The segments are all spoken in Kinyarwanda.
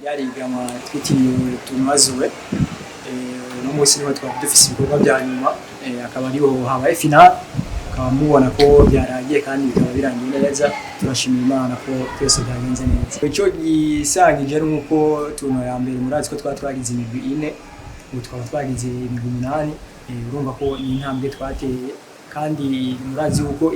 Ihiganwa twitiriwe tumazuwe no munsi niho twari dufise ibikorwa bya nyuma akaba ariho habaye final akaba mubona ko byaragiye kandi bikaba birangiye neza turashimira Imana ko byose byagenze neza. Icyo gisangije nuko tuno ya mbere murazi ko twagize imigwi 4 ubu twaba twagize imigwi 8 urumva ko ni intambwe twateye kandi murazi uko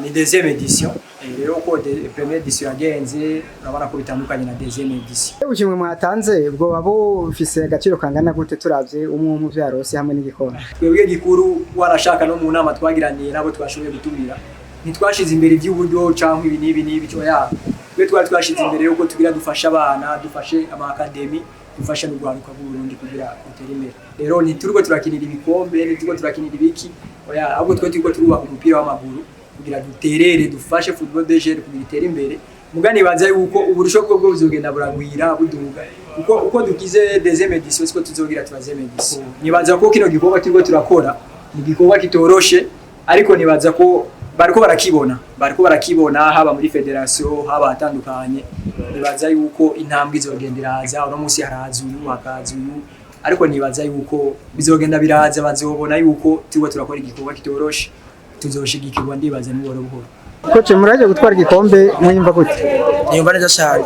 ni deuxième édition rero ko première édition yagenze urabona ko bitandukanye na deuxième édition. Ubukimwe mwatanze ubwo babo ufise agaciro kangana gute turavye umwe mu vyarose hamwe n'igikona. Twebwe gikuru warashaka no mu nama twagiraniye nabo twashoboye gutumira ntitwashize imbere iby'uburyo cyangwa ibi nibi cyo ya twe twashize imbere yuko tugira dufasha abana dufashe ama academy dufasha n'ugwaruka bw'Uburundi kugira gutera imbere. Rero ntituriko turakinira ibikombe ntituriko turakinira ibiki oya ahubwo twe turiko turubaka umupira w'amaguru kugira duterere dufashe football de jeunes kugira itere imbere mugani baza yuko uburusho bwo buzogenda buragwira buduga uko dukize deuxième édition siko tuzogira troisième édition. Nibaza ko kino gikorwa turiko turakora ni gikorwa kitoroshe ariko nibaza ko bariko barakibona haba muri federation haba atandukanye nibaza yuko intambwe izogenda iraza uno munsi haraza uyu hakaza uyu ariko nibaza yuko bizogenda biraza bazobona yuko turiko turakora igikorwa kitoroshe tuzoshigikirwa ndibaza ni buhoro buhoro. Koce muraje gutwara igikombe mwimva gute? Nyumva neza cyane.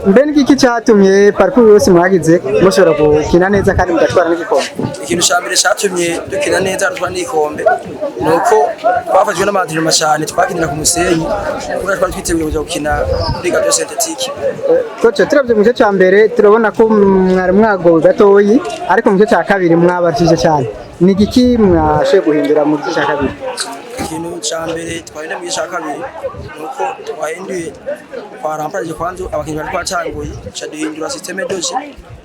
Mbe n'iki cyatumye parcours yose mwagize mushobora gukina neza kandi mugatwara n'igikombe? Ikintu cyambere cyatumye dukina neza dutwara n'igikombe nuko twafashwe n'amadrima cyane twakinira ku musenyi kuko twari twiteguye kuja gukina muri gato synthétique. Koce turavye mu cyo cyambere turabona ko mwari mwagowe gatoyi ariko mu cyo cya kabiri mwabarishije cyane. Ni igiki mwashe guhindura mu cyo cya kabiri? Ikintu cyambere twahinde mu cya kabiri nuko twahinduye kwa rampaje kwanzo abakinyi bari kwacanguye caduhindura systeme doje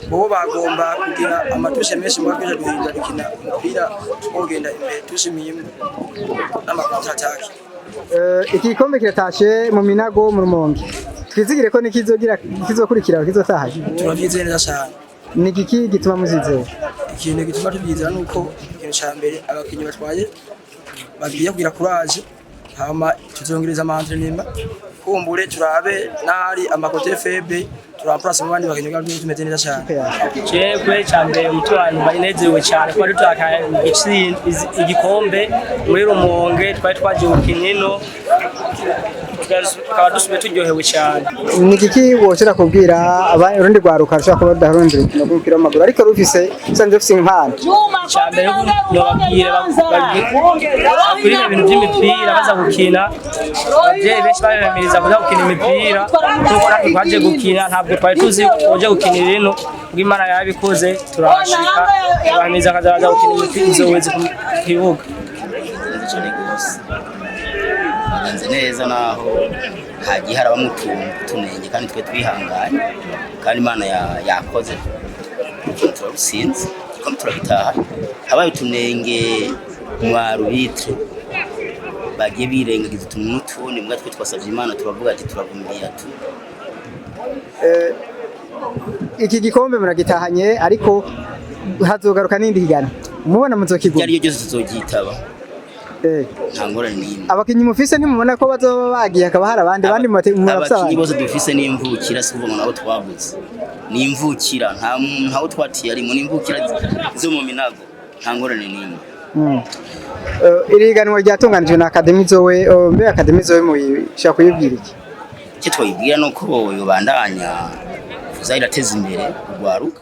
bo bagomba kugira amatushe menshi mu byo duhindura dukina umupira ogenda imbere tushimiye n'amakontra attack. Iki gikombe kiratashe mu Minago mu Rumonge twizigire ko kizokurikira kizotaha turabize neza cyane. Ni igiki gituma muzizera? Ikintu gituma tubyizera nuko ikintu cyambere abakinyi batwaye bagiye kugira courage hama tuzongereza amantrenema kumbure turabe nari amakote febe turamprasa mu bandi bakinyi kandi tumeze neza cyane. Cekwe cyambere umuturanyi banezerewe cyane ko dutaka igikombe muri Rumonge twari twaje gukinino tukaba dusubiye turyohewe cyane. Ni igiki woshira kubwira abarundi gwaruka rushaka kuba darondera umupira w'amaguru ariko rufise usanze ufise impano? Cyambere nobabwira kuri ibintu by'imipira baza gukina abavyeyi benshi babemiriza kuza gukina imipira kuko natwe twaje gukina ntabwo twari tuzi uje gukinira ino bw'Imana yabikoze turashika bamiriza kazaza gukina imipira izoweze ku kibuga. Neza naho hagiye harabamo tunenge kandi twe twihanganye kandi Imana yakoze turarusinze kandi turabitaha habaye tunenge mu Ryitiriwe bagiye birengagiza utundi mbwa twe twasavye Imana turavuga ati turagumbiye atu. Iki gikombe muragitahanye ariko hazogaruka n'indi higana mubona muzokigura yari yose tuzogitaba. Ntangorane n'imwe abakinyi mufise ntimubona ko bazoba bagiye akaba hari abandi murabasaba abakinyi bose dufise n'imvukira si ubona nabo twabuze n'imvukira ntaho twatiye ari mu n'imvukira zo mu Minago ntangorane n'imwe. Iriganwa ryatunganijwe na Academy zowe mbe Academy zowe mu shaka kuyibwira iki? Cyo twibwira nuko yobandanya uzayirateza imbere ugwaruka